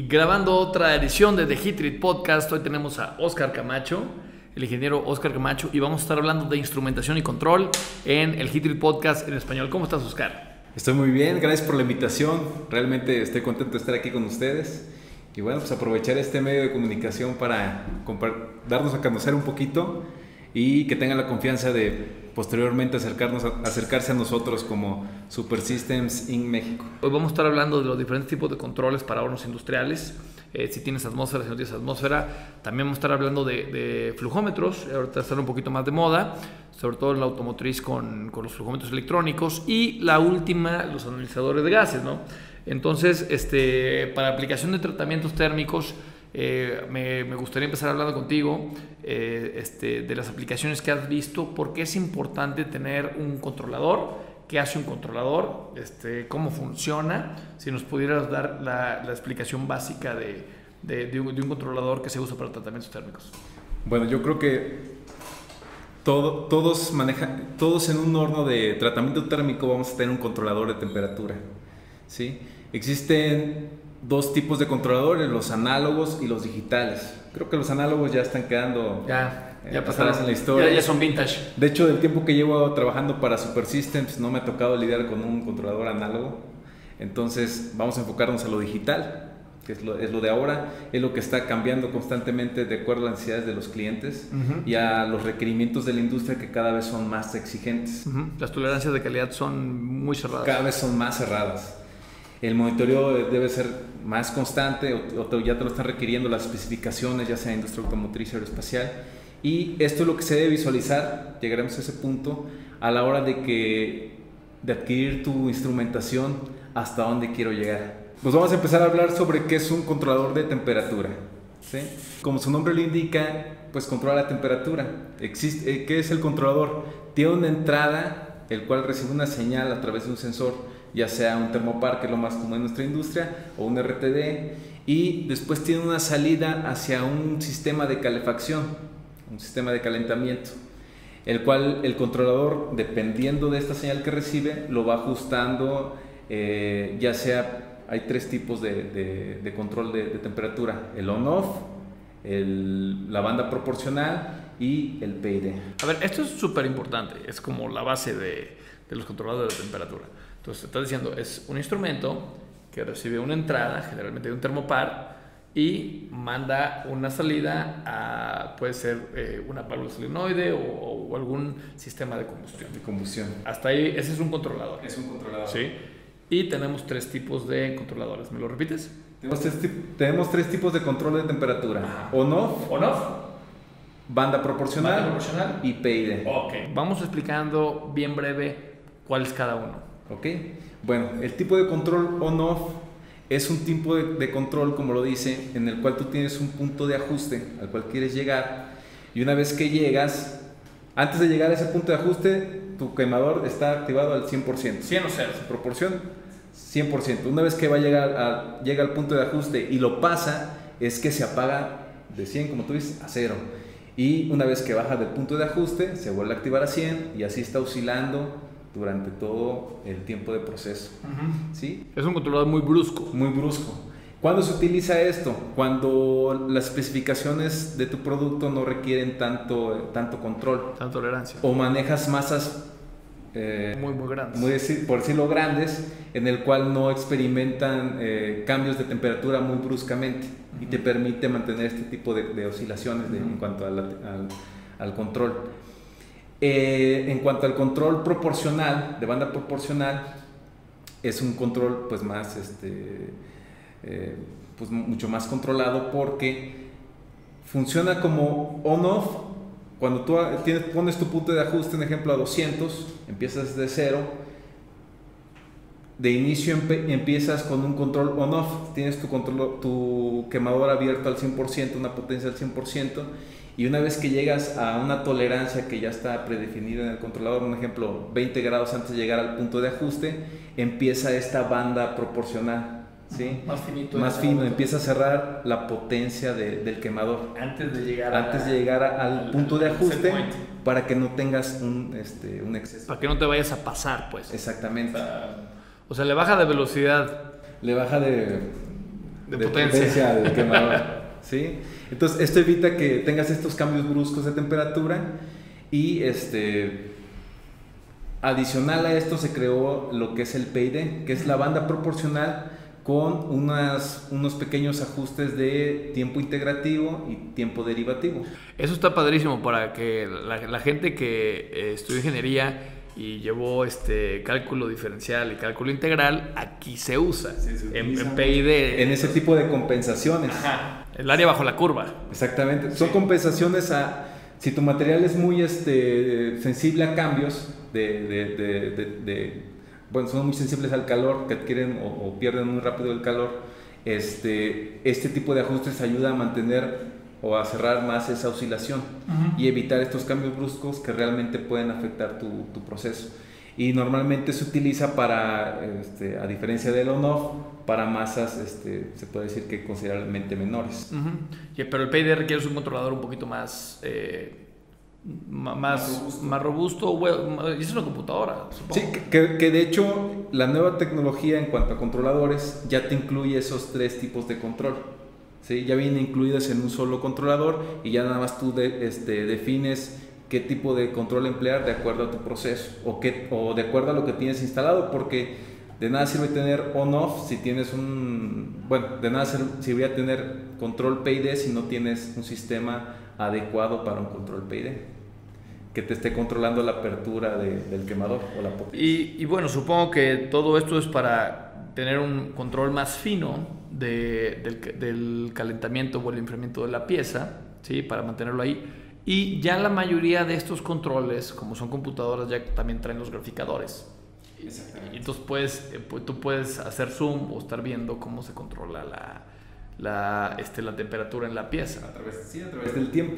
grabando otra edición de The Heat Treat Podcast. Hoy tenemos a Óscar Camacho, el ingeniero Óscar Camacho, y vamos a estar hablando de instrumentación y control en el Heat Treat Podcast en español. ¿Cómo estás, Óscar? Estoy muy bien, gracias por la invitación. Realmente estoy contento de estar aquí con ustedes. Y bueno, pues aprovechar este medio de comunicación para darnos a conocer un poquito y que tengan la confianza de posteriormente acercarse a nosotros como Super Systems Inc. México. Hoy vamos a estar hablando de los diferentes tipos de controles para hornos industriales. Si tienes atmósfera, si no tienes atmósfera. También vamos a estar hablando de flujómetros. Ahorita están un poquito más de moda, sobre todo en la automotriz con los flujómetros electrónicos. Y la última, los analizadores de gases, ¿no? Entonces, para aplicación de tratamientos térmicos, me gustaría empezar hablando contigo de las aplicaciones que has visto, por qué es importante tener un controlador, qué hace un controlador, cómo funciona, si nos pudieras dar la explicación básica de un controlador que se usa para tratamientos térmicos. Bueno, yo creo que todos en un horno de tratamiento térmico vamos a tener un controlador de temperatura, ¿sí? Existen dos tipos de controladores, los análogos y los digitales. Creo que los análogos ya están quedando ya pasaron en la historia. Ya son vintage. De hecho, del tiempo que llevo trabajando para Super Systems no me ha tocado lidiar con un controlador análogo. Entonces vamos a enfocarnos a lo digital, que es lo de ahora, es lo que está cambiando constantemente de acuerdo a las necesidades de los clientes y a los requerimientos de la industria, que cada vez son más exigentes. Las tolerancias de calidad son muy cerradas. Cada vez son más cerradas. El monitoreo debe ser más constante o ya te lo están requiriendo las especificaciones, ya sea industria automotriz o aeroespacial. Y esto es lo que se debe visualizar, llegaremos a ese punto, a la hora de adquirir tu instrumentación, hasta dónde quiero llegar. Pues vamos a empezar a hablar sobre qué es un controlador de temperatura, ¿sí? Como su nombre lo indica, pues controla la temperatura. ¿Qué es el controlador? Tiene una entrada, el cual recibe una señal a través de un sensor, ya sea un termopar, que es lo más común en nuestra industria, o un RTD, y después tiene una salida hacia un sistema de calefacción, un sistema de calentamiento, el cual el controlador, dependiendo de esta señal que recibe, lo va ajustando, ya sea, hay tres tipos de control de temperatura: el on-off, la banda proporcional y el PID. A ver, esto es súper importante, es como la base de los controladores de temperatura. Entonces, estás diciendo, es un instrumento que recibe una entrada, generalmente de un termopar, y manda una salida a, puede ser una válvula solenoide o algún sistema de combustión. Hasta ahí, ese es un controlador. Es un controlador. Sí. Y tenemos tres tipos de controladores. ¿Me lo repites? Tenemos tres tipos de control de temperatura: on-off, banda proporcional y PID. Ok. Vamos explicando bien breve cuál es cada uno. Ok, bueno, el tipo de control on-off es un tipo de control, como lo dice, en el cual tú tienes un punto de ajuste al cual quieres llegar, y una vez que llegas, antes de llegar a ese punto de ajuste, tu quemador está activado al 100%. 100 o 0. Proporción 100%. Una vez que llega al punto de ajuste y lo pasa, es que se apaga de 100, como tú dices, a 0. Y una vez que baja del punto de ajuste, se vuelve a activar a 100, y así está oscilando durante todo el tiempo de proceso. ¿Sí? Es un controlador muy brusco. Muy brusco. ¿Cuándo se utiliza esto? Cuando las especificaciones de tu producto no requieren tanto control. Tanta tolerancia. O manejas masas muy grandes. Por decirlo grandes, en el cual no experimentan cambios de temperatura muy bruscamente, y te permite mantener este tipo de oscilaciones en cuanto al control. En cuanto al control proporcional, de banda proporcional, es un control pues más pues mucho más controlado, porque funciona como on-off. Cuando tú pones tu punto de ajuste, un ejemplo, a 200, empiezas de 0. De inicio empiezas con un control on-off, tienes tu quemador abierto al 100%, una potencia al 100%, y una vez que llegas a una tolerancia que ya está predefinida en el controlador, un ejemplo, 20 grados antes de llegar al punto de ajuste, empieza esta banda proporcional, ¿sí? Más fino, empieza a cerrar la potencia del quemador antes de llegar al punto de ajuste, para que no tengas un exceso. Para que no te vayas a pasar, pues. Exactamente. O sea, le baja de velocidad. Le baja de potencia del quemador. ¿Sí? Entonces, esto evita que tengas estos cambios bruscos de temperatura y adicional a esto se creó lo que es el PID, que es la banda proporcional con unos pequeños ajustes de tiempo integrativo y tiempo derivativo. Eso está padrísimo para que la gente que estudió ingeniería y llevó cálculo diferencial y cálculo integral, aquí se usa, en PID. En ese tipo de compensaciones. Ajá, el área bajo la curva. Exactamente, son compensaciones si tu material es muy sensible a cambios bueno, son muy sensibles al calor, que adquieren o pierden muy rápido el calor. Este tipo de ajustes ayuda a mantener o a cerrar más esa oscilación y evitar estos cambios bruscos que realmente pueden afectar tu proceso. Y normalmente se utiliza para, a diferencia del on-off, para masas, se puede decir que considerablemente menores. Pero el PID requiere un controlador un poquito más robusto, y es una computadora, supongo. Sí, que de hecho la nueva tecnología en cuanto a controladores ya te incluye esos 3 tipos de control. ¿Sí? Ya vienen incluidas en un solo controlador y ya nada más tú defines qué tipo de control emplear de acuerdo a tu proceso o de acuerdo a lo que tienes instalado, porque de nada sirve tener on-off si tienes de nada serviría tener control PID si no tienes un sistema adecuado para un control PID que te esté controlando la apertura del quemador o la potencia. Y bueno, supongo que todo esto es para tener un control más fino del calentamiento o el enfriamiento de la pieza, ¿sí? Para mantenerlo ahí. Y ya la mayoría de estos controles, como son computadoras, ya también traen los graficadores. Exactamente. Y entonces tú puedes hacer zoom o estar viendo cómo se controla la temperatura en la pieza. A través del tiempo.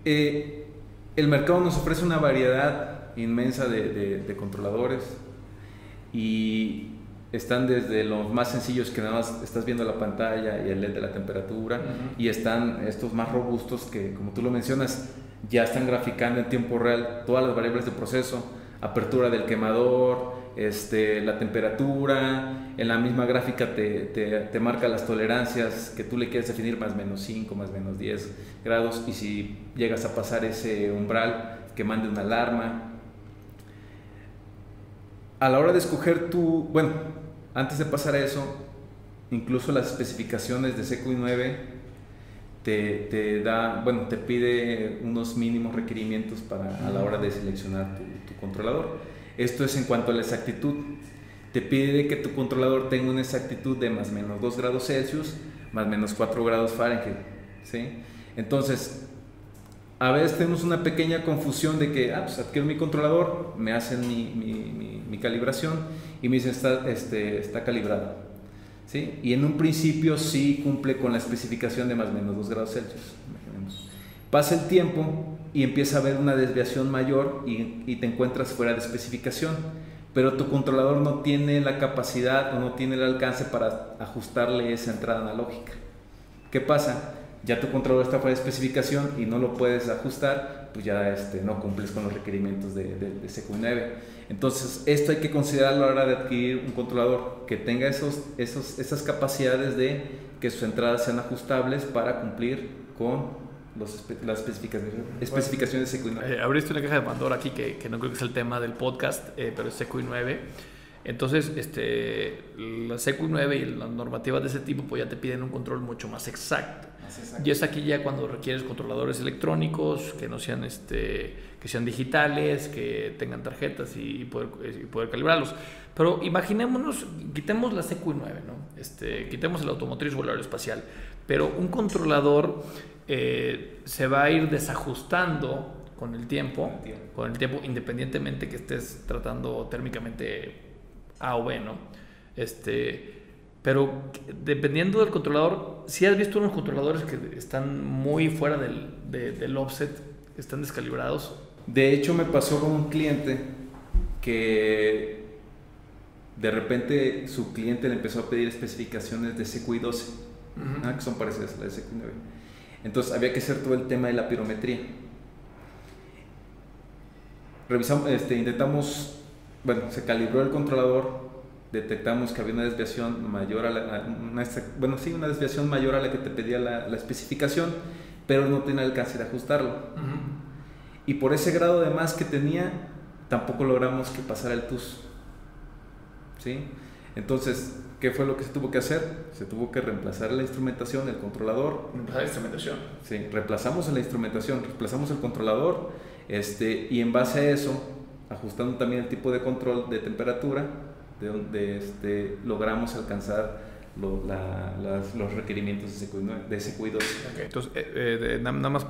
El mercado nos ofrece una variedad inmensa de controladores y están desde los más sencillos que nada más estás viendo la pantalla y el LED de la temperatura, y están estos más robustos que, como tú lo mencionas, ya están graficando en tiempo real todas las variables de proceso, apertura del quemador, la temperatura. En la misma gráfica te marca las tolerancias que tú le quieres definir, más menos 5, más menos 10 grados, y si llegas a pasar ese umbral, que mande una alarma. A la hora de escoger antes de pasar a eso, incluso las especificaciones de CQI 9 te pide unos mínimos requerimientos a la hora de seleccionar tu controlador. Esto es en cuanto a la exactitud. Te pide que tu controlador tenga una exactitud de más o menos 2 grados Celsius, más o menos 4 grados Fahrenheit, ¿sí? Entonces, a veces tenemos una pequeña confusión de que adquiero mi controlador, me hacen mi calibración y me dicen está calibrado, ¿sí? Y en un principio sí cumple con la especificación de más o menos 2 grados Celsius. Pasa el tiempo y empieza a haber una desviación mayor y te encuentras fuera de especificación, pero tu controlador no tiene la capacidad o no tiene el alcance para ajustarle esa entrada analógica. ¿Qué pasa? Ya tu controlador está fuera de especificación y no lo puedes ajustar, pues ya no cumples con los requerimientos de CQI 9. Entonces, esto hay que considerarlo a la hora de adquirir un controlador que tenga esas capacidades de que sus entradas sean ajustables para cumplir con las especificaciones de CQI 9. Abriste una caja de Pandora aquí que no creo que es el tema del podcast, pero es CQI 9. Entonces, la CQI 9 y las normativas de ese tipo pues ya te piden un control mucho más exacto. Y es aquí ya cuando requieres controladores electrónicos que no sean que sean digitales, que tengan tarjetas y poder calibrarlos. Pero imaginémonos, quitemos la CQI 9, ¿no? Quitemos el automotriz o el aeroespacial, pero un controlador se va a ir desajustando con el tiempo, independientemente que estés tratando térmicamente A o B, ¿no? Pero dependiendo del controlador, si has visto unos controladores que están muy fuera del offset, están descalibrados. De hecho, me pasó con un cliente que de repente su cliente le empezó a pedir especificaciones de CQI 12, que son parecidas a las de CQI 9. Entonces había que hacer todo el tema de la pirometría. Revisamos, intentamos, se calibró el controlador detectamos que había una desviación mayor una desviación mayor a la que te pedía la especificación, pero no tenía alcance de ajustarlo. Y por ese grado de más que tenía, tampoco logramos que pasara el TUS. ¿Sí? Entonces, ¿qué fue lo que se tuvo que hacer? Se tuvo que reemplazar la instrumentación, el controlador. Reemplazar la instrumentación. Sí, reemplazamos la instrumentación, reemplazamos el controlador, y en base a eso, ajustando también el tipo de control de temperatura, logramos alcanzar los requerimientos de SQI 2. Okay. Entonces, nada más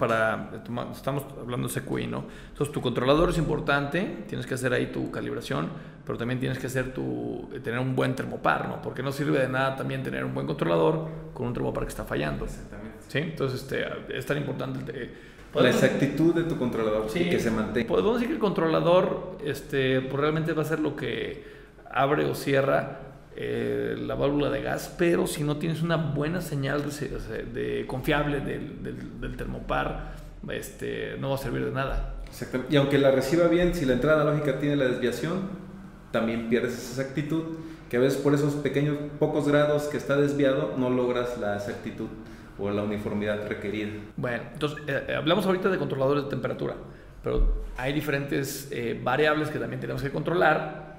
estamos hablando de SQI, ¿no? Entonces, tu controlador es importante, tienes que hacer ahí tu calibración, pero también tienes que tener un buen termopar, ¿no? Porque no sirve de nada también tener un buen controlador con un termopar que está fallando. Exactamente. ¿Sí? Entonces, es tan importante. La exactitud de tu controlador, sí, y que se mantenga. Podemos decir que el controlador pues realmente va a ser lo que abre o cierra la válvula de gas, pero si no tienes una buena señal confiable del termopar, no va a servir de nada. Exactamente. Y aunque la reciba bien, si la entrada analógica tiene la desviación, también pierdes esa exactitud, que a veces por esos pocos grados que está desviado, no logras la exactitud o la uniformidad requerida. Bueno, entonces hablamos ahorita de controladores de temperatura, pero hay diferentes variables que también tenemos que controlar,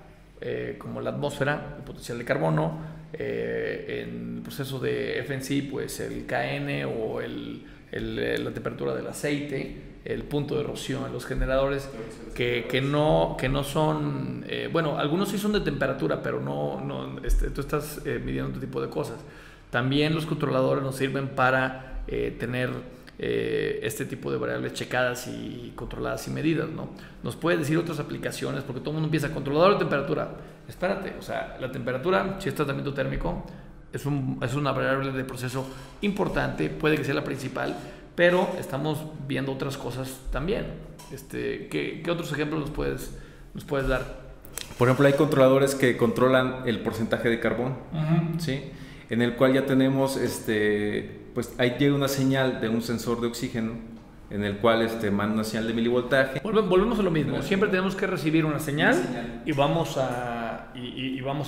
como la atmósfera, el potencial de carbono, en el proceso de FNC, pues el KN o la temperatura del aceite, el punto de erosión en los generadores, que no son, bueno, algunos sí son de temperatura, pero tú estás midiendo otro tipo de cosas. También los controladores nos sirven para tener este tipo de variables checadas y controladas y medidas, ¿no? Nos puede decir otras aplicaciones, porque todo el mundo empieza controlador de temperatura. Espérate, o sea, la temperatura, si es tratamiento térmico, es una variable de proceso importante, puede que sea la principal, pero estamos viendo otras cosas también. ¿Qué otros ejemplos nos puedes dar? Por ejemplo, hay controladores que controlan el porcentaje de carbón, ¿sí? En el cual ya tenemos, pues ahí llega una señal de un sensor de oxígeno, en el cual manda una señal de milivoltaje. Volvemos a lo mismo, siempre tenemos que recibir una señal. Y vamos a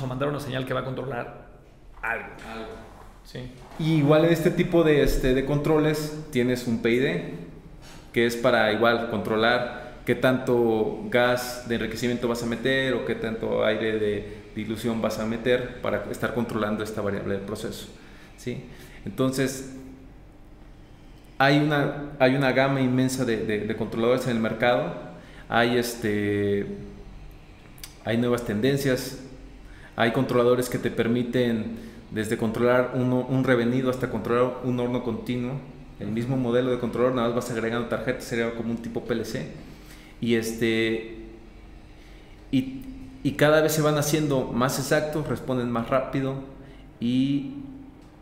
mandar una señal que va a controlar algo. Sí. Y igual en este tipo de controles tienes un PID, que es para igual controlar qué tanto gas de enriquecimiento vas a meter o qué tanto aire de dilución vas a meter para estar controlando esta variable del proceso, ¿sí? Entonces hay una gama inmensa de controladores en el mercado. Hay nuevas tendencias, hay controladores que te permiten desde controlar un revenido hasta controlar un horno continuo. El mismo modelo de controlador, nada más vas agregando tarjetas, sería como un tipo PLC. Y cada vez se van haciendo más exactos, responden más rápido, y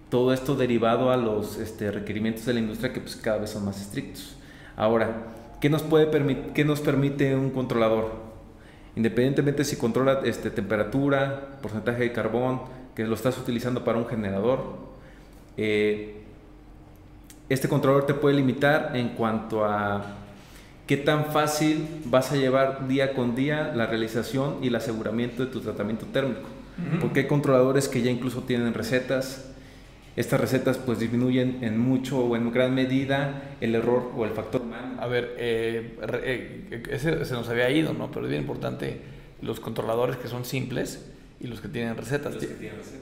todo esto derivado a los requerimientos de la industria, que pues cada vez son más estrictos. Ahora, ¿qué nos permite un controlador? Independientemente si controla temperatura, porcentaje de carbón, que lo estás utilizando para un generador, este controlador te puede limitar en cuanto a qué tan fácil vas a llevar día con día la realización y el aseguramiento de tu tratamiento térmico. Porque hay controladores que ya incluso tienen recetas. Estas recetas pues disminuyen en mucho o en gran medida el error o el factor humano. A ver, ese se nos había ido, ¿no? Pero es bien importante los controladores que son simples y los que tienen recetas.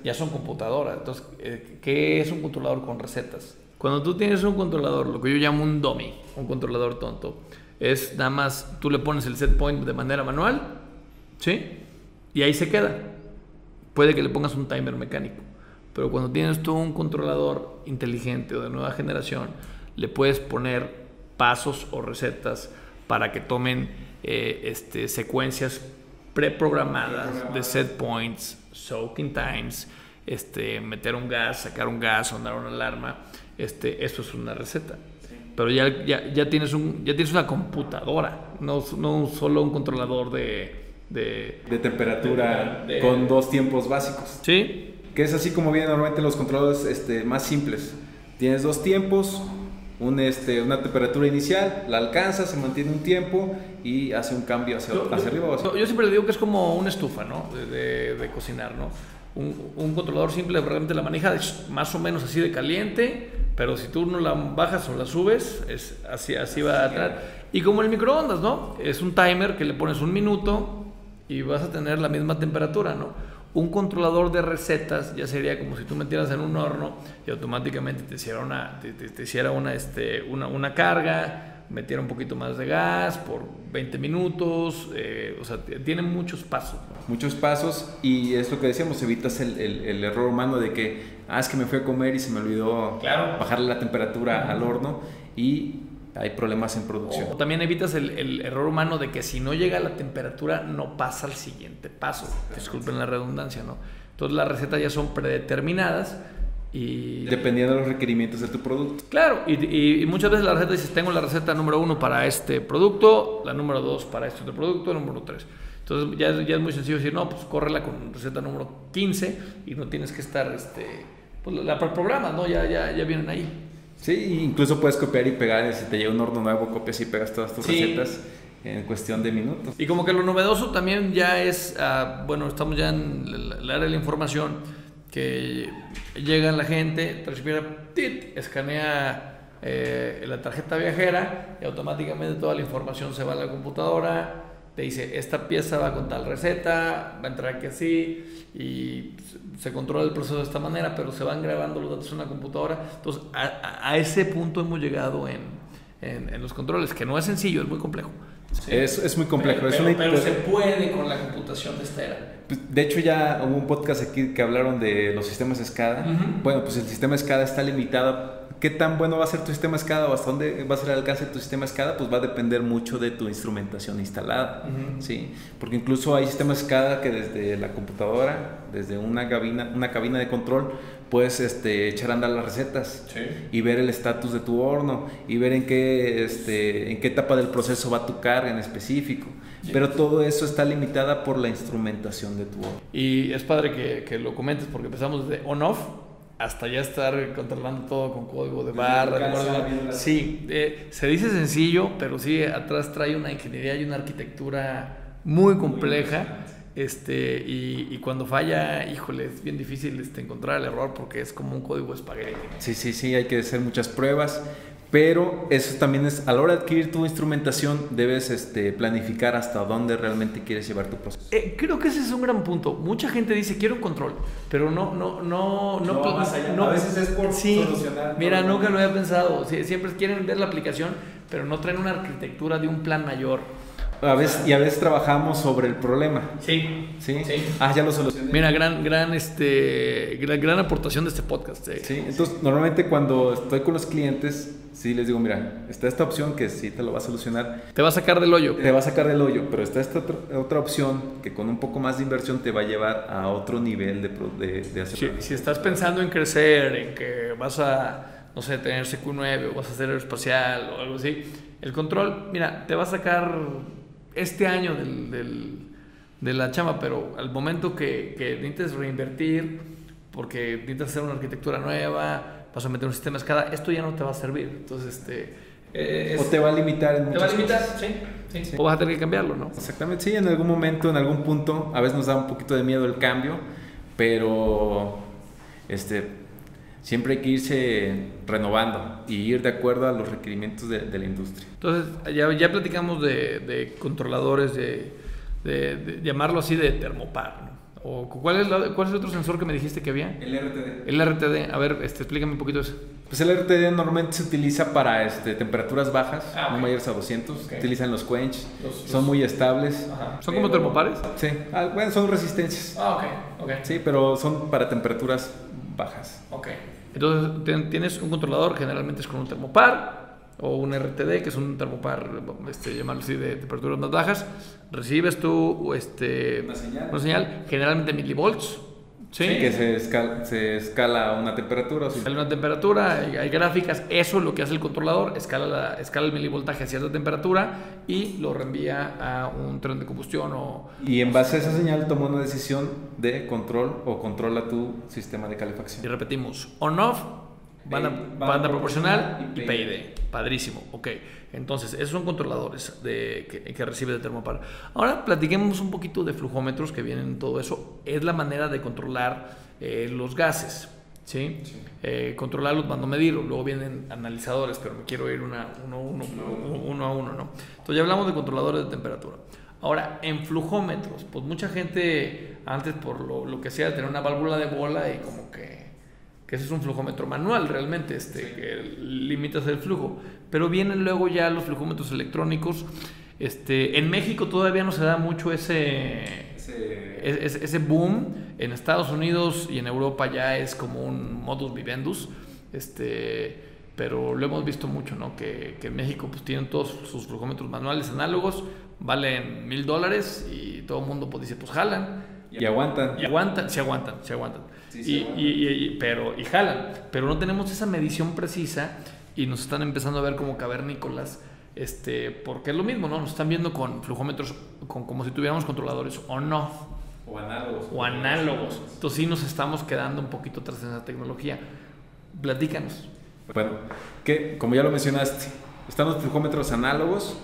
Ya son computadoras. Entonces, ¿qué es un controlador con recetas? Cuando tú tienes un controlador, lo que yo llamo un dummy, un controlador tonto, es nada más tú le pones el set point de manera manual, ¿sí? Y ahí se queda. Puede que le pongas un timer mecánico, pero cuando tienes tú un controlador inteligente o de nueva generación, le puedes poner pasos o recetas para que tomen secuencias preprogramadas de set points, soaking times, meter un gas, sacar un gas, sonar una alarma. Eso es una receta. Pero ya tienes una computadora, no solo un controlador de temperatura con dos tiempos básicos. Sí. Que es así como vienen normalmente los controladores más simples. Tienes dos tiempos, una temperatura inicial, la alcanza, se mantiene un tiempo y hace un cambio hacia arriba o hacia yo siempre le digo que es como una estufa, ¿no? De cocinar, ¿no? Un controlador simple realmente la maneja más o menos así de caliente, pero si tú no la bajas o la subes, así va a entrar. Y como el microondas, ¿no? Es un timer que le pones 1 minuto y vas a tener la misma temperatura, ¿no? Un controlador de recetas ya sería como si tú metieras en un horno y automáticamente te hiciera una carga, metiera un poquito más de gas por 20 minutos, o sea, tiene muchos pasos, ¿no? Muchos pasos, y es lo que decíamos, evitas el error humano de que, es que me fui a comer y se me olvidó bajarle la temperatura al horno y hay problemas en producción. O también evitas el error humano de que si no llega a la temperatura no pasa al siguiente paso. Disculpen la redundancia, ¿no? Entonces las recetas ya son predeterminadas y... dependiendo de los requerimientos de tu producto. Claro, y muchas veces la receta dices, tengo la receta número 1 para este producto, la número 2 para este otro producto, la número 3. Entonces ya es muy sencillo decir, no, pues córrela con receta número 15 y no tienes que estar, pues la programas, ¿no? Ya vienen ahí. Sí, incluso puedes copiar y pegar, si te llega un horno nuevo, copias y pegas todas tus recetas en cuestión de minutos. Y como que lo novedoso también ya es, bueno, estamos ya en el área de la información, que llega la gente, transfiere, escanea la tarjeta viajera y automáticamente toda la información se va a la computadora, te dice, esta pieza va con tal receta, va a entrar aquí así, y se controla el proceso de esta manera, pero se van grabando los datos en una computadora. Entonces, a ese punto hemos llegado en los controles, que no es sencillo, es muy complejo. Sí. Es muy complejo. Pero se puede con la computación de esta era. De hecho, ya hubo un podcast aquí que hablaron de los sistemas SCADA. Bueno, pues el sistema SCADA está limitado. ¿Qué tan bueno va a ser tu sistema SCADA o hasta dónde va a ser el alcance de tu sistema SCADA? Pues va a depender mucho de tu instrumentación instalada, ¿sí? Porque incluso hay sistemas SCADA que desde la computadora, desde una cabina de control, puedes echar a andar las recetas y ver el estatus de tu horno y ver en qué etapa del proceso va tu carga en específico. Pero todo eso está limitada por la instrumentación de tu horno. Y es padre que lo comentes porque empezamos desde on-off hasta ya estar controlando todo con código de barra. Sí, se dice sencillo, pero sí, atrás trae una ingeniería y una arquitectura muy compleja. Y cuando falla, híjole, es bien difícil encontrar el error porque es como un código espagueti. Sí, hay que hacer muchas pruebas. Pero eso también es, a la hora de adquirir tu instrumentación, debes planificar hasta dónde realmente quieres llevar tu proceso. Creo que ese es un gran punto. Mucha gente dice, quiero un control, pero no más allá. A veces es por solucionar. Mira, nunca lo había pensado. Siempre quieren ver la aplicación, pero no traen una arquitectura de un plan mayor. A veces trabajamos sobre el problema. Sí. Ya lo solucioné. Mira, gran aportación de este podcast. Sí, entonces normalmente cuando estoy con los clientes, sí les digo, mira, está esta opción que sí te lo va a solucionar. Te va a sacar del hoyo. Pero está esta otra opción que con un poco más de inversión te va a llevar a otro nivel de hacer. Si estás pensando en crecer, en que vas a, no sé, tener CQ9 o vas a hacer aeroespacial o algo así, el control, mira, te va a sacar este año de la chamba, pero al momento que necesites reinvertir porque necesitas hacer una arquitectura nueva, vas a meter un sistema SCADA, esto ya no te va a servir. Entonces, o te va a limitar en muchas cosas. Sí. O vas a tener que cambiarlo, ¿no? Exactamente, sí, en algún momento, en algún punto, a veces nos da un poquito de miedo el cambio, pero siempre hay que irse renovando y ir de acuerdo a los requerimientos de la industria. Entonces, ya platicamos de controladores, de llamarlo así, de termopar, ¿no? ¿O cuál es el otro sensor que me dijiste que había? El RTD. El RTD, a ver, explícame un poquito eso. Pues el RTD normalmente se utiliza para temperaturas bajas, no mayores a 200. Utilizan los quench, son muy estables. ¿Son como termopares? Sí, bueno, son resistencias. Ok. Sí, pero son para temperaturas bajas. Ok. Entonces tienes un controlador, generalmente es con un termopar o un RTD, que es un termopar, llamarlo así, de temperaturas más bajas. Recibes tú una señal, generalmente milivolts. Sí, que se escala una temperatura. Se escala una temperatura, hay gráficas. Eso es lo que hace el controlador, escala el milivoltaje a cierta temperatura y lo reenvía a un tren de combustión. Y en base a esa señal toma una decisión de control o controla tu sistema de calefacción. Y repetimos, on-off, banda proporcional y PID. Padrísimo, ok. Entonces, esos son controladores que recibe de termopar. Ahora platiquemos un poquito de flujómetros que vienen en todo eso. Es la manera de controlar los gases, ¿sí? Controlarlos, mando a medirlo. Luego vienen analizadores, pero me quiero ir uno a uno, ¿no? Entonces ya hablamos de controladores de temperatura. Ahora, en flujómetros, pues mucha gente antes por lo que sea tener una válvula de bola y como que ese es un flujómetro manual realmente, que limitas el flujo. Pero vienen luego ya los flujómetros electrónicos. En México todavía no se da mucho ese boom. En Estados Unidos y en Europa ya es como un modus vivendus. Pero lo hemos visto mucho, ¿no? Que en México pues tienen todos sus flujómetros manuales análogos, valen $1,000 y todo el mundo pues dice, pues jalan. Y aguantan. Y aguantan, se aguantan. Sí, pero jalan. Pero no tenemos esa medición precisa y nos están empezando a ver como cavernícolas, porque es lo mismo, ¿no? Nos están viendo con flujómetros, como si tuviéramos controladores on-off. O análogos. Entonces sí nos estamos quedando un poquito atrás en esa tecnología. Platícanos. Bueno, que como ya lo mencionaste, están los flujómetros análogos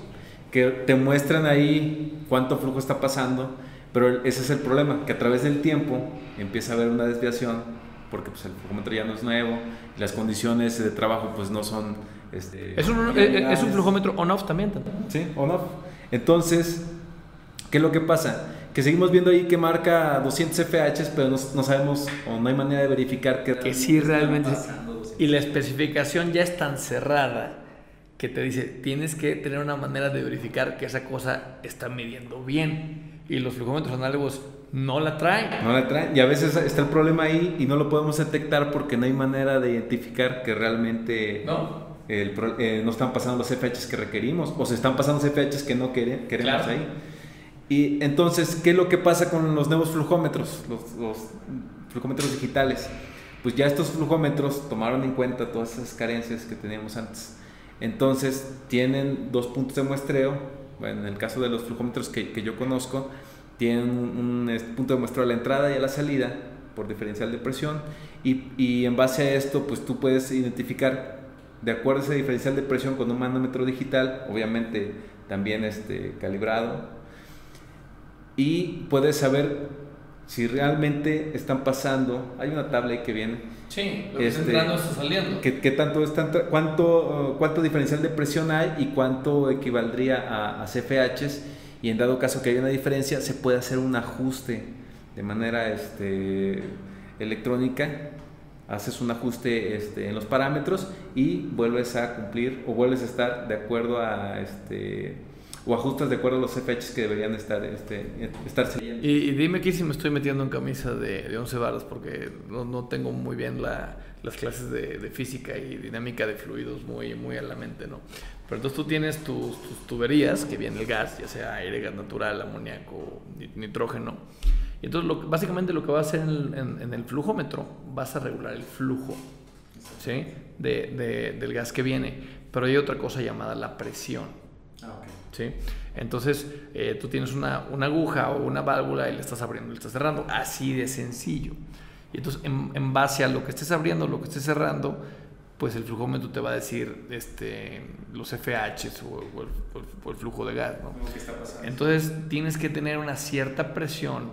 que te muestran ahí cuánto flujo está pasando, pero ese es el problema, que a través del tiempo empieza a haber una desviación porque pues el flujómetro ya no es nuevo y las condiciones de trabajo pues no son... Es un flujómetro on-off también. Sí, on-off. Entonces, ¿qué es lo que pasa? Que seguimos viendo ahí que marca 200 FH, pero no sabemos o no hay manera de verificar que sí realmente... Y la especificación ya es tan cerrada que te dice, tienes que tener una manera de verificar que esa cosa está midiendo bien. Y los flujómetros análogos no la traen. Y a veces está el problema ahí y no lo podemos detectar porque no hay manera de identificar que realmente no están pasando los FH que requerimos o se están pasando los FH que no queremos claro. Ahí. Y entonces, ¿qué es lo que pasa con los nuevos flujómetros? Los flujómetros digitales. Pues ya estos flujómetros tomaron en cuenta todas esas carencias que teníamos antes. Entonces tienen 2 puntos de muestreo. Bueno, en el caso de los flujómetros que yo conozco, tienen un punto de muestreo a la entrada y a la salida por diferencial de presión. Y en base a esto, pues tú puedes identificar, de acuerdo a ese diferencial de presión con un manómetro digital, obviamente también calibrado, y puedes saber si realmente están pasando. Hay una tabla ahí que viene. Sí, lo que está entrando está saliendo. ¿Qué tanto cuánto diferencial de presión hay y cuánto equivaldría a CFHs? Y en dado caso que haya una diferencia, se puede hacer un ajuste de manera electrónica. Haces un ajuste en los parámetros y vuelves a cumplir o vuelves a estar de acuerdo a o ajustas de acuerdo a los FHs que deberían estar saliendo. Y dime aquí si me estoy metiendo en camisa de 11 varas porque no tengo muy bien las clases de física y dinámica de fluidos muy a la mente, ¿no? Pero entonces tú tienes tus tuberías que viene el gas, ya sea aire, gas natural, amoníaco, nitrógeno. Y entonces básicamente lo que vas a hacer en el flujómetro, vas a regular el flujo, ¿sí? del gas que viene. Pero hay otra cosa llamada la presión. ¿Sí? Entonces tú tienes una aguja o una válvula y le estás abriendo, le estás cerrando, así de sencillo. Y entonces en base a lo que estés abriendo, lo que estés cerrando, pues el flujómetro te va a decir los FHs o el flujo de gas, ¿no? ¿Qué está pasando? Entonces tienes que tener una cierta presión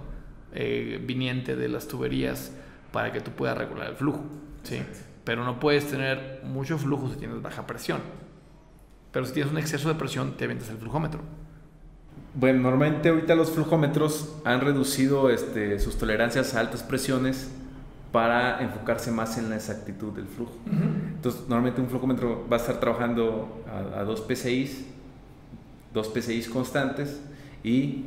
viniente de las tuberías para que tú puedas regular el flujo, ¿sí? Pero no puedes tener mucho flujo si tienes baja presión. Pero si tienes un exceso de presión, te avientas el flujómetro. Bueno, normalmente ahorita los flujómetros han reducido sus tolerancias a altas presiones para enfocarse más en la exactitud del flujo. Uh-huh. Entonces, normalmente un flujómetro va a estar trabajando a 2 PSIs constantes y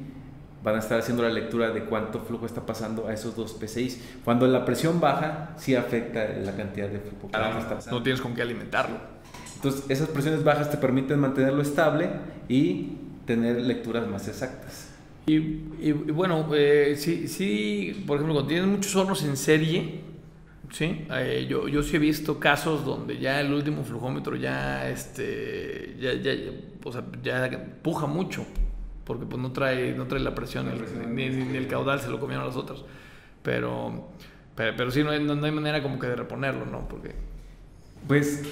van a estar haciendo la lectura de cuánto flujo está pasando a esos 2 PSIs. Cuando la presión baja, sí afecta la cantidad de flujo que está pasando. No tienes con qué alimentarlo. Entonces, esas presiones bajas te permiten mantenerlo estable y tener lecturas más exactas. Y bueno, sí, por ejemplo, cuando tienes muchos hornos en serie, ¿sí? Yo sí he visto casos donde ya el último flujómetro ya puja mucho, porque pues no trae la presión, ni el caudal se lo comieron los otros. Pero sí, no hay manera como que de reponerlo, ¿no? Porque... Pues,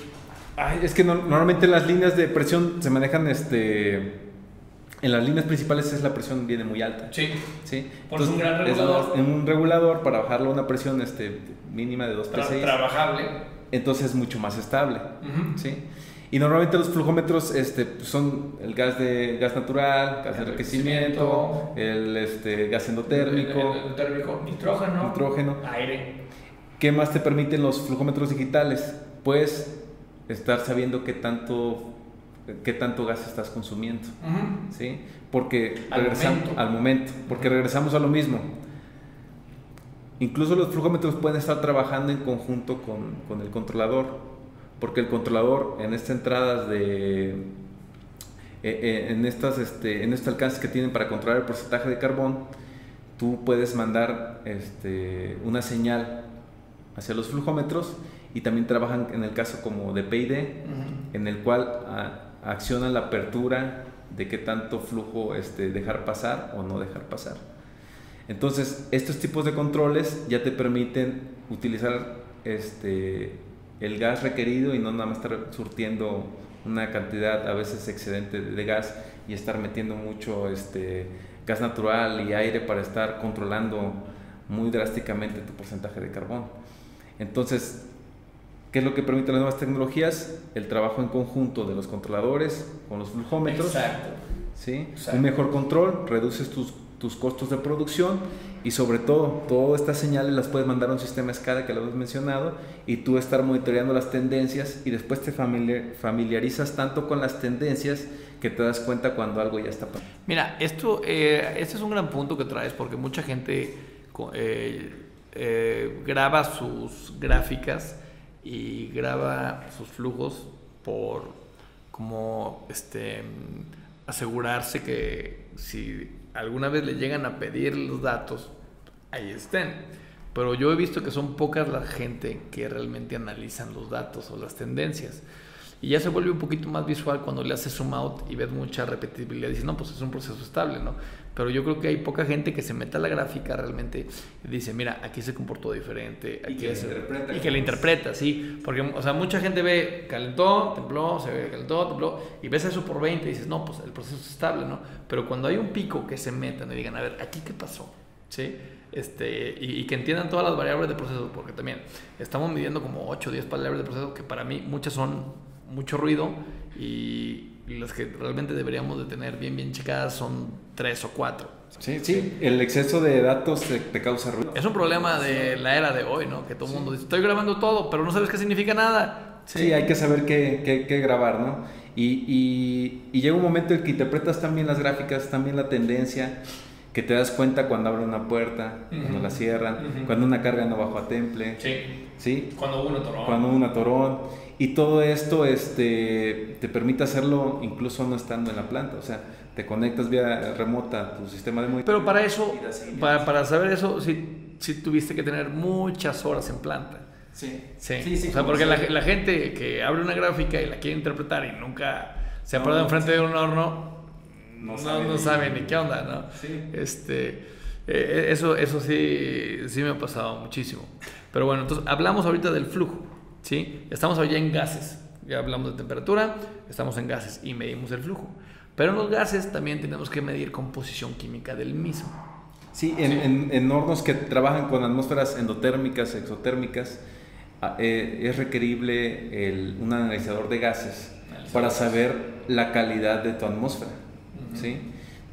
es que normalmente las líneas de presión se manejan, en las líneas principales la presión viene muy alta. Sí. ¿Sí? Pones un gran regulador. En un regulador para bajarlo a una presión mínima de 2 PSI. Trabajable. Entonces es mucho más estable. Uh-huh. ¿Sí? Y normalmente los flujómetros son el gas natural, gas de enriquecimiento, el gas endotérmico, el térmico, nitrógeno, aire. ¿Qué más te permiten los flujómetros digitales? Pues estar sabiendo qué tanto gas estás consumiendo. Uh-huh. ¿Sí? Porque porque regresamos a lo mismo. Incluso los flujómetros pueden estar trabajando en conjunto con el controlador, porque el controlador en estas entradas en estos alcances que tienen para controlar el porcentaje de carbón, tú puedes mandar una señal hacia los flujómetros, y también trabajan en el caso como de PID, uh-huh, en el cual accionan la apertura de qué tanto flujo dejar pasar o no dejar pasar. Entonces, estos tipos de controles ya te permiten utilizar el gas requerido y no nada más estar surtiendo una cantidad a veces excedente de gas y estar metiendo mucho gas natural y aire para estar controlando muy drásticamente tu porcentaje de carbón. Entonces, ¿qué es lo que permiten las nuevas tecnologías? El trabajo en conjunto de los controladores con los flujómetros. Exacto. ¿Sí? Exacto. Un mejor control, reduces tus costos de producción, y sobre todo, todas estas señales las puedes mandar a un sistema SCADA que lo hemos mencionado, y tú estar monitoreando las tendencias, y después te familiarizas tanto con las tendencias que te das cuenta cuando algo ya está pasando. Mira, este es un gran punto que traes, porque mucha gente graba sus gráficas y graba sus flujos por como asegurarse que si alguna vez le llegan a pedir los datos, ahí estén. Pero yo he visto que son pocas la gente que realmente analizan los datos o las tendencias. Y ya se vuelve un poquito más visual cuando le haces zoom out y ves mucha repetibilidad. Dices, no, pues es un proceso estable, ¿no? Pero yo creo que hay poca gente que se meta a la gráfica realmente y dice, mira, aquí se comportó diferente. Aquí y que le interpreta, sí. Porque, o sea, mucha gente ve, calentó, templó, calentó, templó, y ves eso por 20 y dices, no, pues el proceso es estable, ¿no? Pero cuando hay un pico que se metan y digan, a ver, ¿aquí qué pasó? ¿Sí? Y que entiendan todas las variables de proceso, porque también estamos midiendo como 8 o 10 variables de proceso, que para mí muchas son mucho ruido, y las que realmente deberíamos de tener bien checadas son 3 o 4. Sí, el exceso de datos te causa ruido. Es un problema de la era de hoy, ¿no? Que todo el mundo dice, estoy grabando todo, pero no sabes qué significa nada. Sí, hay que saber qué grabar, ¿no? Y llega un momento en que interpretas también las gráficas, también la tendencia, que te das cuenta cuando abren una puerta, uh-huh, cuando la cierran, uh-huh, cuando una carga no bajó a temple. Sí. Cuando hubo un atorón. Y todo esto te permite hacerlo incluso no estando en la planta. O sea, te conectas vía remota a tu sistema de monitoreo. Pero para eso, para saber eso, sí tuviste que tener muchas horas en planta. Sí. O sea, porque la gente que abre una gráfica y la quiere interpretar y nunca se ha parado enfrente de un horno, no sabe ni qué onda, ¿no? Sí. Eso sí me ha pasado muchísimo. Pero bueno, entonces hablamos ahorita del flujo, ¿sí? Estamos ya en gases, ya hablamos de temperatura, estamos en gases y medimos el flujo. Pero en los gases también tenemos que medir composición química del mismo. Sí, en hornos que trabajan con atmósferas endotérmicas, exotérmicas, es requerible un analizador de gases para saber la calidad de tu atmósfera. Uh-huh. ¿Sí?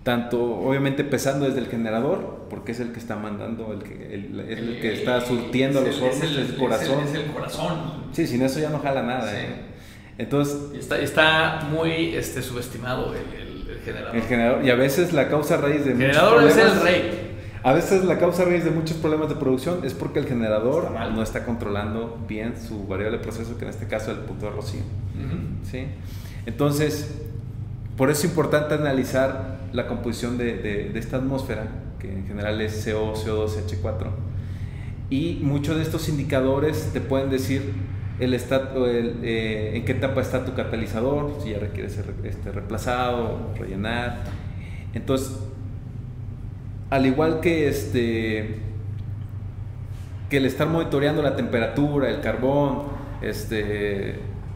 Tanto, obviamente, empezando desde el generador, porque es el que está mandando, el que está surtiendo a los hornos, es el corazón. Es el corazón. Sí, sin eso ya no jala nada. Sí. Entonces, está muy subestimado el generador. El generador, y a veces la causa raíz de muchos generador problemas. Es el rey. A veces la causa raíz de muchos problemas de producción es porque el generador no está controlando bien su variable de proceso, que en este caso es el punto de rocío. Uh-huh. ¿Sí? Entonces, por eso es importante analizar la composición de esta atmósfera, que en general es CO, CO2, H4. Y muchos de estos indicadores te pueden decir en qué etapa está tu catalizador, si ya requiere ser reemplazado, rellenar. Entonces, al igual que el estar monitoreando la temperatura, el carbón,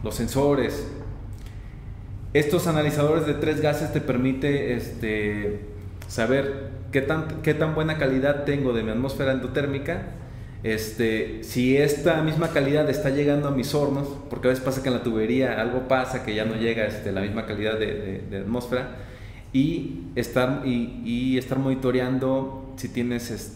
los sensores. Estos analizadores de 3 gases te permite saber qué tan buena calidad tengo de mi atmósfera endotérmica, si esta misma calidad está llegando a mis hornos, porque a veces pasa que en la tubería algo pasa que ya no llega la misma calidad de atmósfera, y estar monitoreando si tienes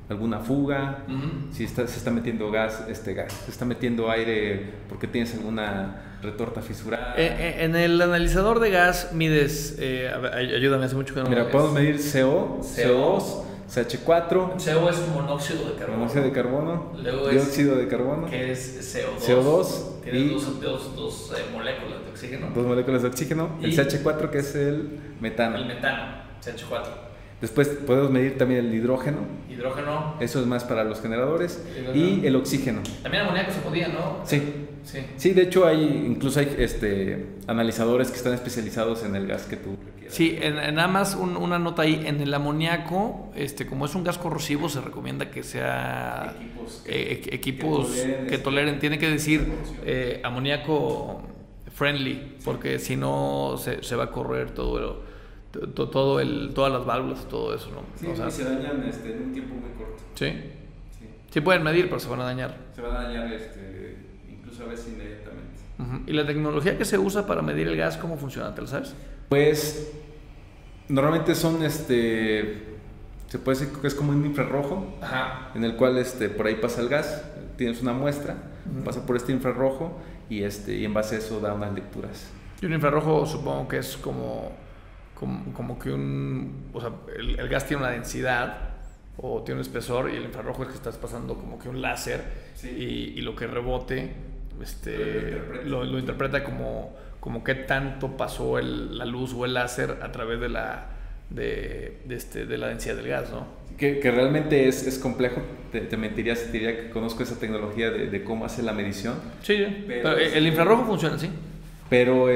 alguna fuga, si se está metiendo se está metiendo aire porque tienes alguna retorta fisurada. En el analizador de gas mides, ayúdame, hace mucho que no. Mira, podemos medir CO, CO2, CH4. CO es monóxido de carbono. Monóxido de carbono. Luego dióxido de carbono. Que es CO2. CO2. Tienes dos moléculas de oxígeno. 2 moléculas de oxígeno. El CH4, que es el metano. El metano, CH4. Después podemos medir también el hidrógeno. Hidrógeno. Eso es más para los generadores. Y el oxígeno. También amoníaco se podía, ¿no? Sí, de hecho incluso hay analizadores que están especializados en el gas que tú quieras. Sí, nada más una nota ahí. En el amoníaco, como es un gas corrosivo, se recomienda que sea equipos que toleren. Tiene que decir amoníaco friendly, porque si no se va a correr todas las válvulas, todo eso, ¿no? Sí, y se dañan en un tiempo muy corto. Sí pueden medir, pero se van a dañar. Se van a dañar incluso a veces inmediatamente. ¿Y la tecnología que se usa para medir el gas, cómo funciona? ¿Te lo sabes? Pues normalmente son se puede decir que es como un infrarrojo. Ajá. En el cual por ahí pasa el gas, tienes una muestra, pasa por este infrarrojo y en base a eso da unas lecturas. Y un infrarrojo supongo que es como que o sea, el gas tiene una densidad o tiene un espesor, y el infrarrojo es que estás pasando como que un láser, y lo que rebote lo interpreta como qué tanto pasó la luz o el láser a través de la densidad del gas, ¿no? Que realmente es complejo. Te mentiría si te diría que conozco esa tecnología de cómo hace la medición. Sí, pero el infrarrojo funciona así. Pero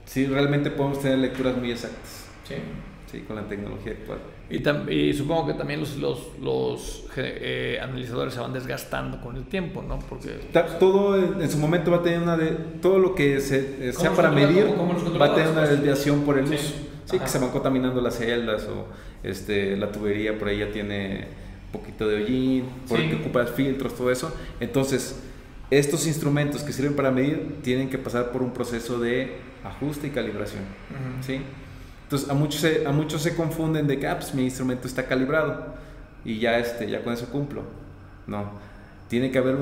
sí, realmente podemos tener lecturas muy exactas. Sí, con la tecnología actual. Y supongo que también los analizadores se van desgastando con el tiempo, ¿no? Porque todo en su momento va a tener todo lo que sea para medir va a tener una desviación por el uso. Sí, que se van contaminando las celdas, o la tubería por ahí ya tiene un poquito de hollín, porque ocupas filtros, todo eso. Entonces, estos instrumentos que sirven para medir tienen que pasar por un proceso de ajuste y calibración. ¿Sí? Entonces a muchos se confunden de que pues mi instrumento está calibrado y ya con eso cumplo. No, tiene que haber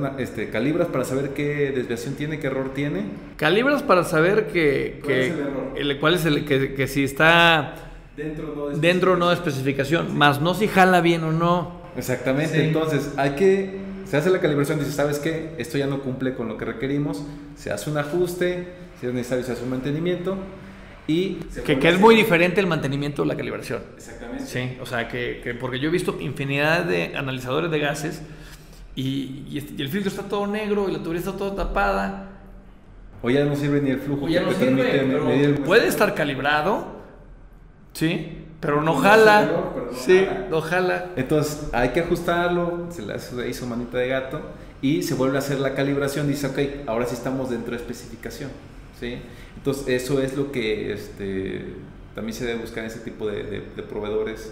calibras para saber qué desviación tiene, qué error tiene. Calibras para saber cuál es el que si está dentro o no de especificación, más no si jala bien o no. Exactamente. Entonces se hace la calibración, dice, ¿sabes qué? Esto ya no cumple con lo que requerimos, se hace un ajuste, si es necesario se hace un mantenimiento. Y que es muy diferente el mantenimiento de la calibración. Exactamente. Sí, o sea, porque yo he visto infinidad de analizadores de gases y el filtro está todo negro y la tubería está toda tapada. O ya no sirve ni el flujo. O ya no sirve, pero puede estar calibrado, sí, pero no jala. No jala. Entonces hay que ajustarlo, se le hizo manita de gato y se vuelve a hacer la calibración. Dice, ok, ahora sí estamos dentro de especificación. ¿Sí? Entonces eso es lo que también se debe buscar en ese tipo de proveedores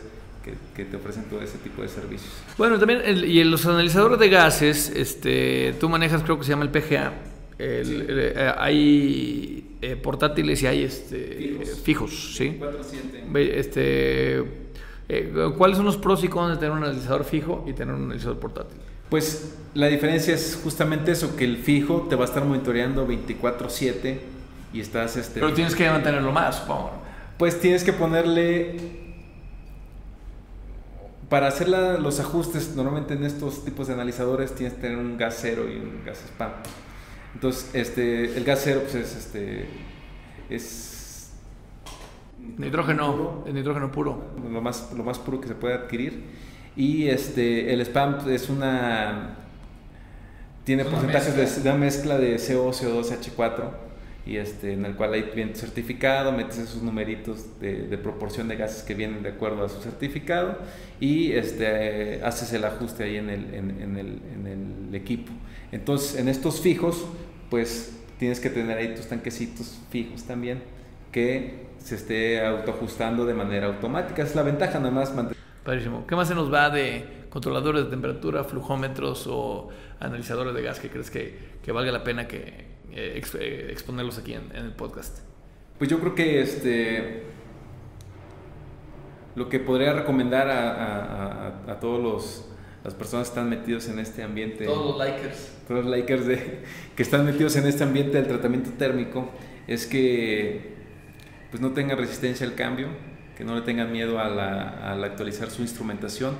que te ofrecen todo ese tipo de servicios. Bueno, también y en los analizadores de gases, tú manejas, creo que se llama el PGA. Hay portátiles y hay fijos, ¿sí? 4-7. ¿Cuáles son los pros y contras de tener un analizador fijo y tener un analizador portátil? Pues la diferencia es justamente eso, que el fijo te va a estar monitoreando 24/7 y estás... Pero tienes que mantenerlo más, supongo. Pues tienes que ponerle... Para hacer los ajustes, normalmente en estos tipos de analizadores tienes que tener un gas cero y un gas spam. Entonces, el gas cero pues es nitrógeno, el nitrógeno puro. Lo más puro que se puede adquirir. Y el spam es tiene porcentajes de una mezcla de CO, CO2, H4. y en el cual ahí viene tu certificado, metes esos numeritos de proporción de gases que vienen de acuerdo a su certificado y haces el ajuste ahí en el equipo. Entonces, en estos fijos, pues tienes que tener ahí tus tanquecitos fijos también, que se esté autoajustando de manera automática. Es la ventaja, nada más mantener. Padrísimo. ¿Qué más se nos va de controladores de temperatura, flujómetros o analizadores de gas que crees que valga la pena que exponerlos aquí en el podcast? Pues yo creo que lo que podría recomendar a todos las personas que están metidos en este ambiente, todos los likers que están metidos en este ambiente del tratamiento térmico, es que pues no tengan resistencia al cambio, que no le tengan miedo al actualizar su instrumentación.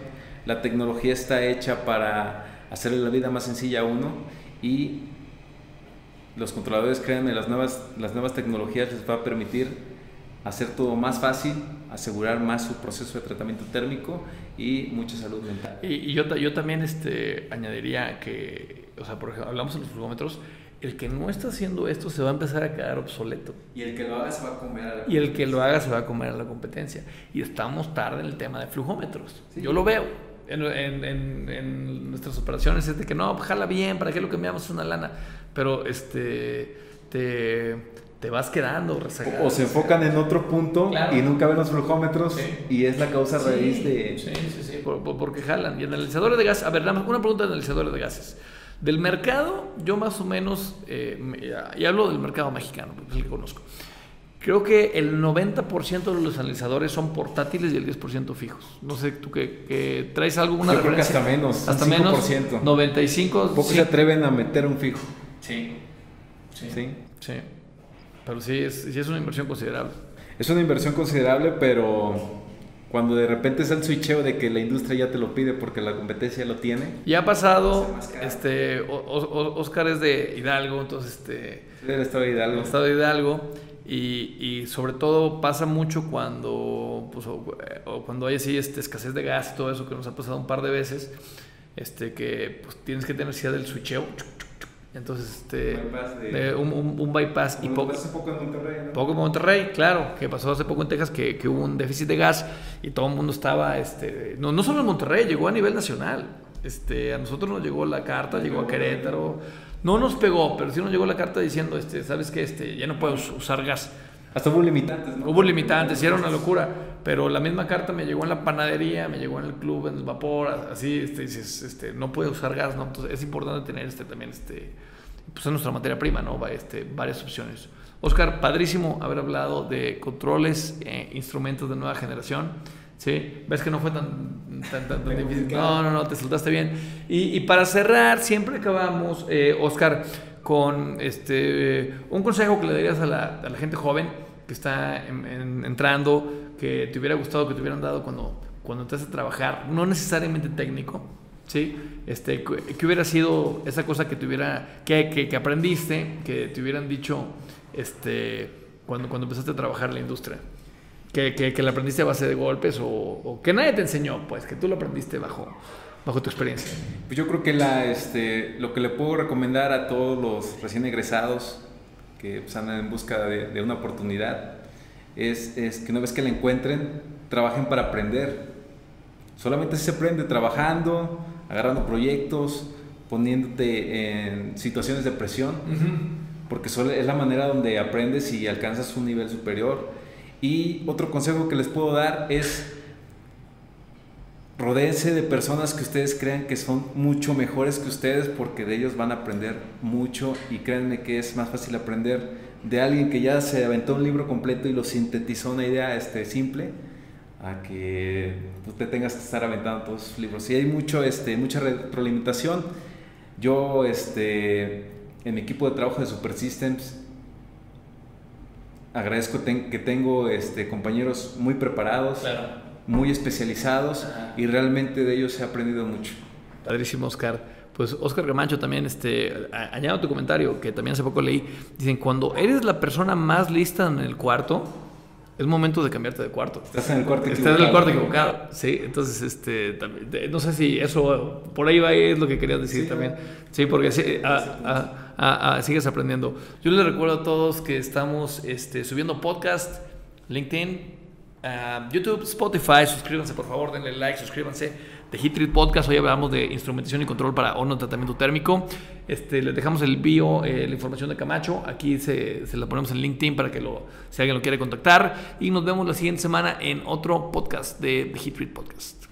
La tecnología está hecha para hacerle la vida más sencilla a uno, y los controladores, créanme, las nuevas tecnologías les va a permitir hacer todo más fácil, asegurar más su proceso de tratamiento térmico y mucha salud mental. Y yo también añadiría que, o sea, por ejemplo, hablamos de los flugómetros, el que no está haciendo esto se va a empezar a quedar obsoleto. Y el que lo haga se va a comer a la competencia. Y el que lo haga se va a comer a la competencia. Y estamos tarde en el tema de flujómetros. Sí. Yo lo veo en nuestras operaciones, es de que no, jala bien, ¿para qué lo cambiamos? Es una lana. Pero te vas quedando rezagado. O se enfocan en otro punto, claro, y nunca ven los flujómetros, sí, y es la causa raíz de... Sí, porque jalan. Y analizadores de gases, a ver, una pregunta de analizadores de gases. Del mercado, yo más o menos, y hablo del mercado mexicano, porque es el que conozco, creo que el 90% de los analizadores son portátiles y el 10% fijos. No sé, tú que traes alguna yo referencia. Creo que hasta menos. Hasta 5%. 95%. Pocos se atreven a meter un fijo. Sí. Pero sí es una inversión considerable. Es una inversión considerable, pero cuando de repente es el switcheo de que la industria ya te lo pide porque la competencia lo tiene. Ya ha pasado, Oscar es de Hidalgo, entonces del estado de Hidalgo. Estado de Hidalgo, y sobre todo pasa mucho cuando cuando hay así escasez de gas y todo eso, que nos ha pasado un par de veces, que pues tienes que tener necesidad del switcheo. Entonces, un bypass. Y poco en Monterrey, ¿no? Poco en Monterrey, claro, que pasó hace poco en Texas, que hubo un déficit de gas y todo el mundo estaba, no solo en Monterrey, llegó a nivel nacional. A nosotros nos llegó la carta, llegó a Querétaro, no nos pegó, pero sí nos llegó la carta diciendo, ¿sabes qué? Ya no puedes usar gas. Hasta hubo limitantes, ¿no? Hubo limitantes, y era una locura, pero la misma carta me llegó en la panadería, me llegó en el club, en el vapor, así, dices, no puede usar gas, ¿no? Entonces es importante tener también, pues es nuestra materia prima, ¿no? Varias opciones. Oscar, padrísimo haber hablado de controles, instrumentos de nueva generación, ¿sí? ¿Ves que no fue tan difícil? No, te soltaste bien. Y para cerrar, siempre acabamos, Oscar, con un consejo que le darías a la gente joven que está entrando, que te hubiera gustado que te hubieran dado cuando entraste a trabajar, no necesariamente técnico, ¿sí? ¿Qué hubiera sido esa cosa que aprendiste, que te hubieran dicho cuando empezaste a trabajar en la industria? Que la aprendiste a base de golpes o que nadie te enseñó, pues, que tú lo aprendiste bajo tu experiencia. Pues yo creo que lo que le puedo recomendar a todos los recién egresados que pues, andan en busca de una oportunidad es que una vez que la encuentren, trabajen para aprender. Solamente se aprende trabajando, agarrando proyectos, poniéndote en situaciones de presión, porque es la manera donde aprendes y alcanzas un nivel superior. Y otro consejo que les puedo dar es: rodéense de personas que ustedes crean que son mucho mejores que ustedes, porque de ellos van a aprender mucho, y créanme que es más fácil aprender de alguien que ya se aventó un libro completo y lo sintetizó una idea simple, a que usted tengas que estar aventando todos sus libros. Y hay mucha retroalimentación. Yo en mi equipo de trabajo de Super Systems agradezco que tengo compañeros muy preparados, claro, muy especializados, y realmente de ellos he aprendido mucho. Padrísimo, Oscar. Pues Oscar Camacho también, añado tu comentario, que también hace poco leí, dicen, cuando eres la persona más lista en el cuarto, es momento de cambiarte de cuarto. Estás en el cuarto equivocado. Estás en el cuarto equivocado, sí. Entonces, no sé si eso, por ahí va, es lo que querías decir, sí, también. Sí, porque sí, sigues aprendiendo. Yo les recuerdo a todos que estamos subiendo podcast, LinkedIn, YouTube, Spotify. Suscríbanse, por favor, denle like, suscríbanse. De Heat Treat Podcast, hoy hablamos de instrumentación y control para horno de tratamiento térmico. Les dejamos el bio, la información de Camacho. Aquí se la ponemos en LinkedIn para que si alguien lo quiere contactar. Y nos vemos la siguiente semana en otro podcast de Heat Treat Podcast.